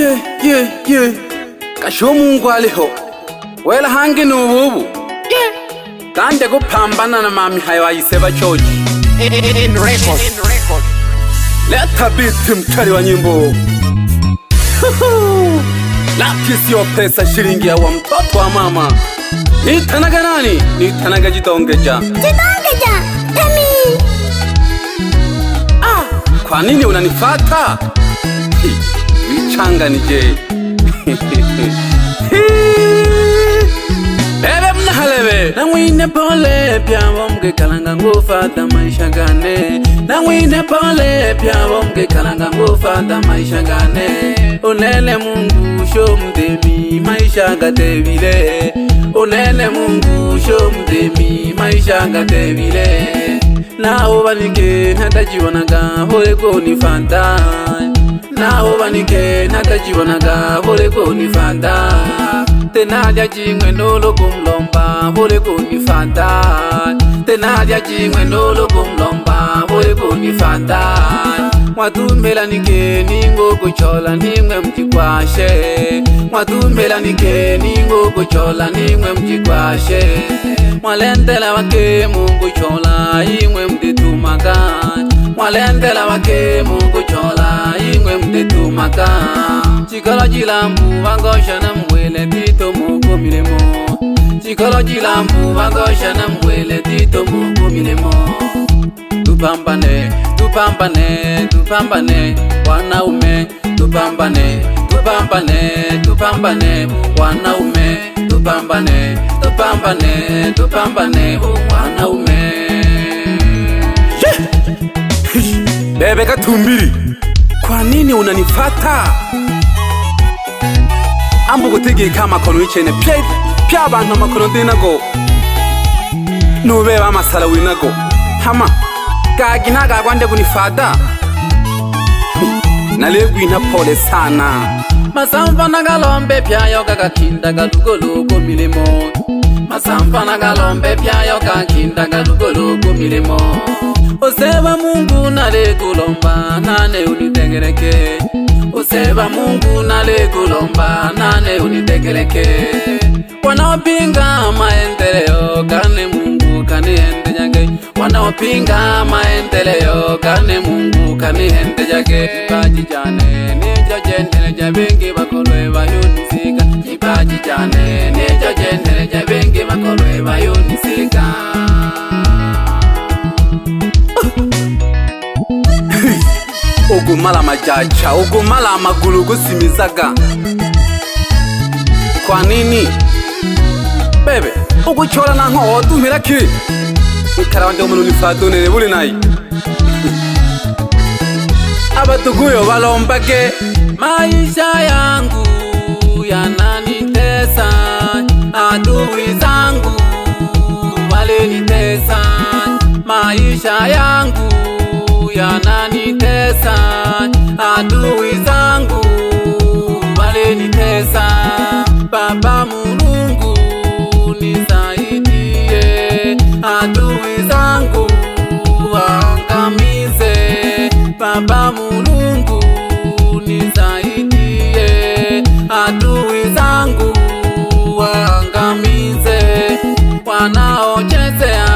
ye kasho Mungu aliho wela hangi nububu kande kuphambana na mami hayo ayiseba choji in record. leta biti mkali wa nyimbo laki sio pesa shilingi ya wa mtoto wa mama. Nitanaga nani? Nitanaga Jidongeja. Emi. Kwa nini unanifata? Wichanga nije. Bebe mnahalebe nangwine pole pyabo mge kalanga ngufata maisha gane nangwine pole pyabo mge kalanga ngufata maisha gane unene Mungu sho mdemi maisha gatebile unene Mungu sho mdemi maisha gatebile naho banike ntajibonaga hore ko nifanta naho banike ntajibonaga hore ko nifanta tenadia jingwe nolo kumlomba hore ko nifanta tenadia jingwe nolo kumlomba hore ko nifanta mwatumbela nike ningo kuchola nimwe mjikwashe mwatumbela nike ningo kuchola nimwe mjikwashe mwalendela wake Mungu chola imwe mditumaka mwalendela wake Mungu chola imwe mditumaka chikolo jilambu wangosha na mwele tito Mungu milemo chikolo jilambu wangosha na mwele tito Mungu milemo tupambane tupambane tupambane wanaume tupambane tupambane tupambane wanaume tupambane tupambane tupambane wanaume. Bebe Katumbiri, kwa nini unanifata? Ambu gutege kama kono ichene pya abantu makono dinago nube bamasala winago hama kagina gagwande kunifata nalegwina pole sana masampa nagalombe pyayo kakakinda galugologo milemo masampa nagalombe pyayo kakinda galugologo milemo oseba Mungu nalegulomba nane unitegereke oseba Mungu nalegulomba nane unitegereke wanaopinga maendeleo kane Mungu kanihende jage wanaopinga maendeleo kane Mungu kanihende jage kipaji jane nijo jendele jabengi bakolwe bayunisika kipaji jane nijo jendele jabengi bakolwe bayunisika Ogumala majacha ogumala amagulu gusimizaga kwa nini bebe uguchora na nko otumira ki ukarabande umuntu nifatonere buri nayi abatuguyo balombage maisha yangu yananitesa adui zangu walenitesa maisha yangu yananitesa adui zangu walenitesa Baba Mulungu nisaidie adui zangu waangamize Baba Mulungu nisaidie adui zangu waangamize wanaochezea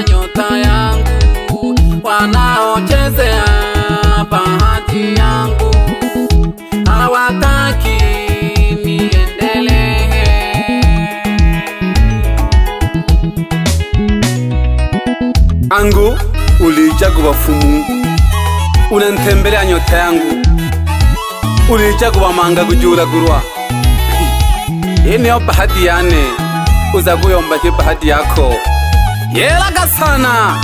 nyota yangu wanaochezea bahati yangu hawataki angu ulija kubafumu unantembelea nyota yangu ulija kubamanga kujura gurwa niyo bahati yane uza kuyomba ki bahati yako yelaga sana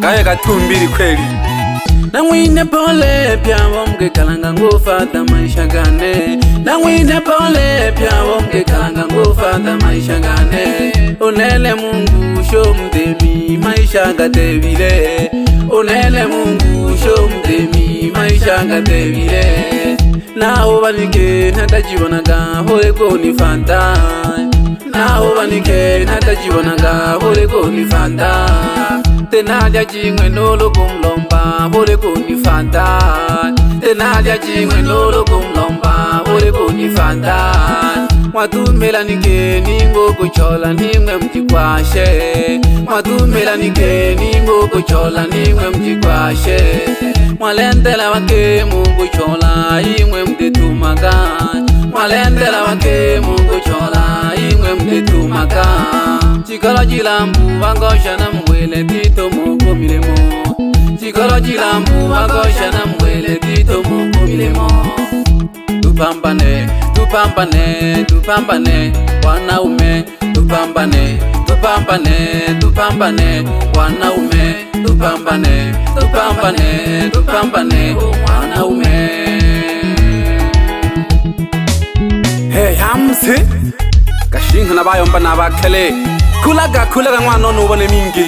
kaye Katumbiri kweli nangwine pole pyabo mge kalanga ngufata maisha gane nangwine pole pyabo mge kalanga ngufata maisha gane unene Mungu sho mdemi maisha gatebile unene Mungu sho mdemi maisha gatebile naho banike ntajibonaga hore ko nifanta naho banike ntajibonaga hore ko nifanta tenadia jingwe nolo kumlomba hore ko nifanta tenadia jingwe nolo kumlomba wayomba uli kunifata mwatumila nigeni ngukuchola nimwe mjikwashe mwatumila nigeni ngukuchola nimwe mjikwashe mwalendela wake munguchola imwe mditumaga mwalendela wake munguchola imwe mditumaga chikolo chilambu wangosha na mwele tito mungu milemo chikolo chilambu wangosha na mwele tito mungu milemo tupambane tupambane tupambane wanaume tupambane tupambane tupambane wanaume tupambane tupambane tupambane wanaume hey hamsi kashinga nabayomba nabakele kulaga mwana nubone mingi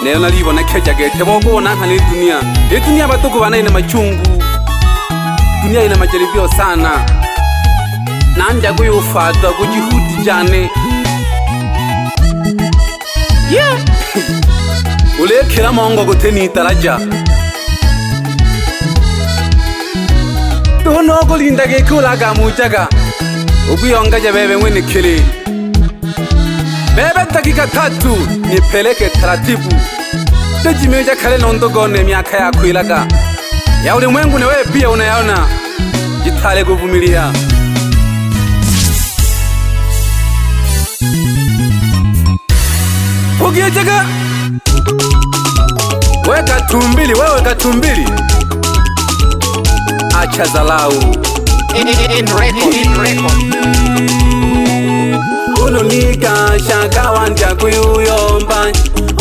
lero nalibona kejagete bogona nkani dunia batuko banaine machungu dunia ina majaribio sana nanja kuyufata kujihudi jane yeah ulekera mongo guteni taraja dono golinda ge kulaga mujaga ubiyongaje bebe mwene kile bebe dakika 3 nipeleke taratibu tejimeja kale nondogone miaka ya kuilaga ya ulimwengu na wewe pia unayaona jitale kuvumilia Ugietega weka tumbili wewe katumbili acha zalau in record ulunika shaka wanja kuyuyomba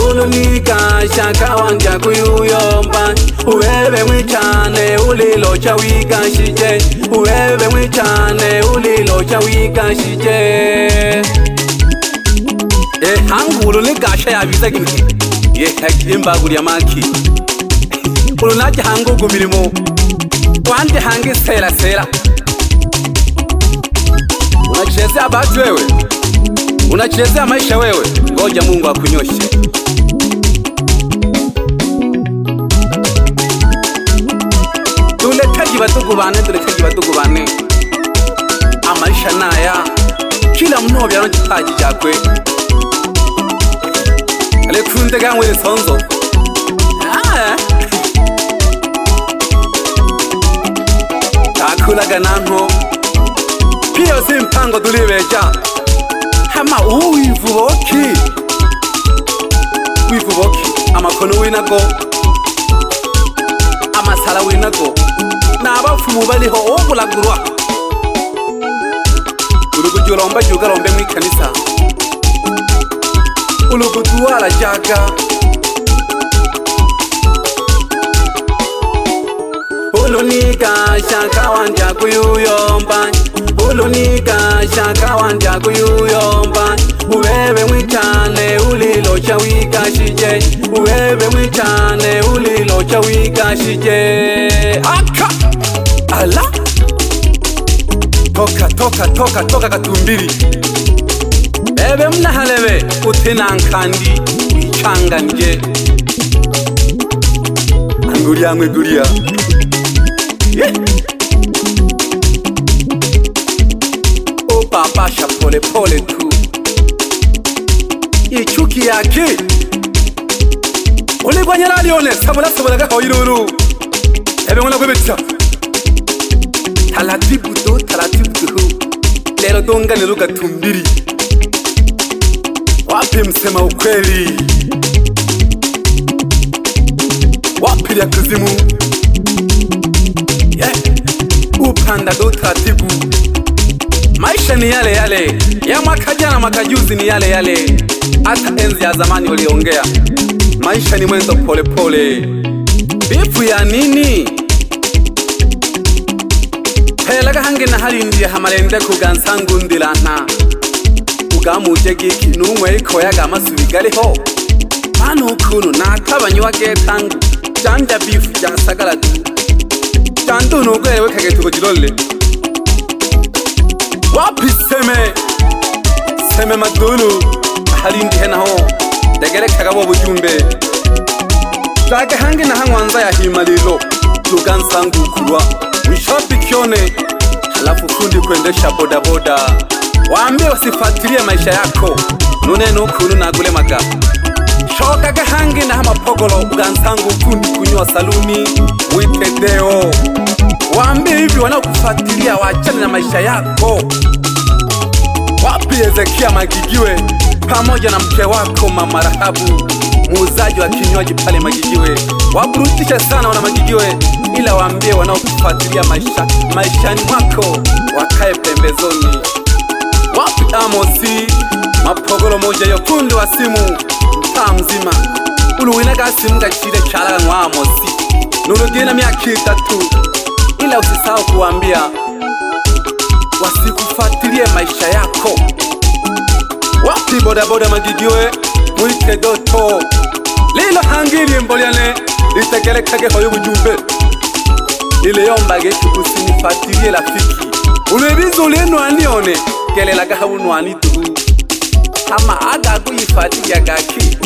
ulunika shaka wanja kuyuyomba uwewe mwichane ulilocha wikashije uwewe mwichane ulilocha wikashije hangu ulunika shaya visa gini hekimba gulia maki ulunaji hangu gumilimo wande hangi sera unachezea batu wewe unachezea maisha wewe ngoja Mungu akunyoshe tuletaji batugu bane amaisha naya kila mnobya no gitaji jakwe ale kunde gangwe sonzo akulaga nanho pia simpango tulibeja hama wivuboki amakono winago amasala winago nabafumu baliho obulagurwa ulugujulomba jugalombe mwikanisa ulugutuwala jaga ulunika shaka wanja kuyuyomba ulunika shaka wanja kuyuyomba uwewe mwichane ulilocha wikashije uwewe mwichane ulilocha wikashije aka ala toka katumbili bebe mnahalebe utinankandi wichanganje angulia yeah. Papasha pole tu ichuki yake uligwanyala alione sabula ga hoyiruru ebe ngona kwebetsa taratibu tu lero donga niruka tumbiri wapi msema ukweli wapi ya kuzimu yeah. Upanda do taratibu maisha ni yale ya mwaka jana mwaka juzi ni yale hata enzi ya zamani waliongea maisha ni mwendo pole bifu ya nini helaga hange na hali ndiye hamalende kugansangu ndilana ugamuje giki numwe ikoyaga amasubigaleho bano kunu nakabanywa getangu janja bifu jasagala tu jandu nugwewe kagetugo jirole wapi seme madulu halindi henaho degere kagabo bujumbe zake hangi na hangwanza ya himalilo tugansangu kulwa mshabikione, halafu fundi kuendesha bodaboda. Waambie wasifuatilie maisha yako, nune nukunu nagule maga shoka gahangi na hamapogolo ugansangu fundi kunywa saluni mwitedeo. Waambie hivi wanaokufuatilia waachane na maisha yako. Wapi Ezekia Magigiwe pamoja na mke wako Mama Rahabu, muuzaji wa kinywaji pale Magigiwe? Waburutishe sana wana Magigiwe, ila waambie wanaokufuatilia maishani mwako wakae pembezoni. Wapi Amosi mapogolo moja yo kundi wa simu mtaa mzima uluwinaga simu gachire chalaga mwa Amosi nurugina miaka 3, ila usisahau kuambia wasikufuatilie maisha yako. Wapi bodaboda Magigiwe mwite doto lilo hangiri mboliane litekelekage hoyo bujumbe lileyombage usinifuatilie rafiki ulebizo uleno anione kelela gahabu nwani tugu kama aga kuyifuatilia gaki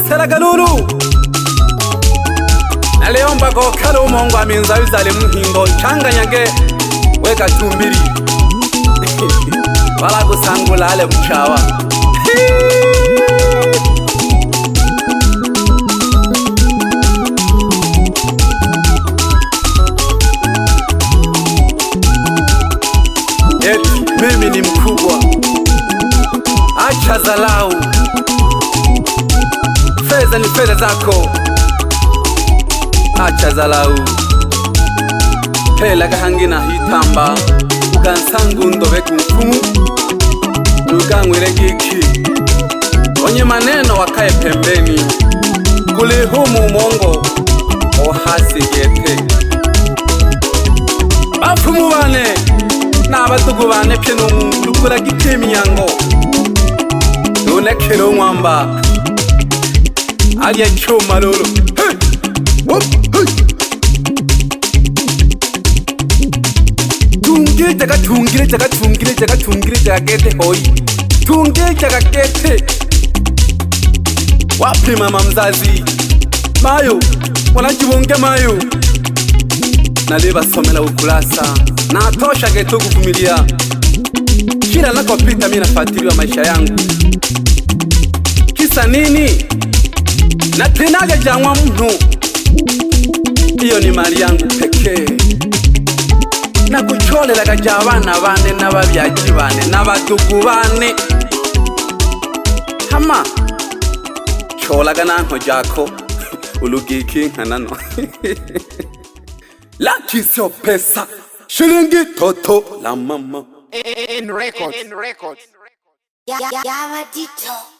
Selaga lulu naleomba go kale umongo aminza bizale muhingo changanyage weka tumbiri wala gusangula ale mchawa mimi ni mkubwa, acha zalau. Fedha ni fedha zako, acha zalau. Hela gahangi na hitamba ugansangu ndobe kumfumu nugangwire giki onye maneno wakae pembeni kulihumu mongo ohasi gete bafumu bane n'abatugu bane pye n'umukura gitemiyango nonekero mwamba aliye choma lolo tungire jaga gete hoi tungire jaga gete. Wapi mama mzazi Mayo wanajibonge Mayo naleba somela ukulasa na atosha geto kuvumilia kila nakopita mimi nafuatilia maisha yangu. Kisa nini? Na tenaga jangwa mtu iyo ni mali yangu pekee na kucholela gajabana bane n'ababyaji bane n'abatugu bane hama cholaga nanto jako ulugiki nkanano la kisio pesa shilingi toto la mama in records. Ya Matito.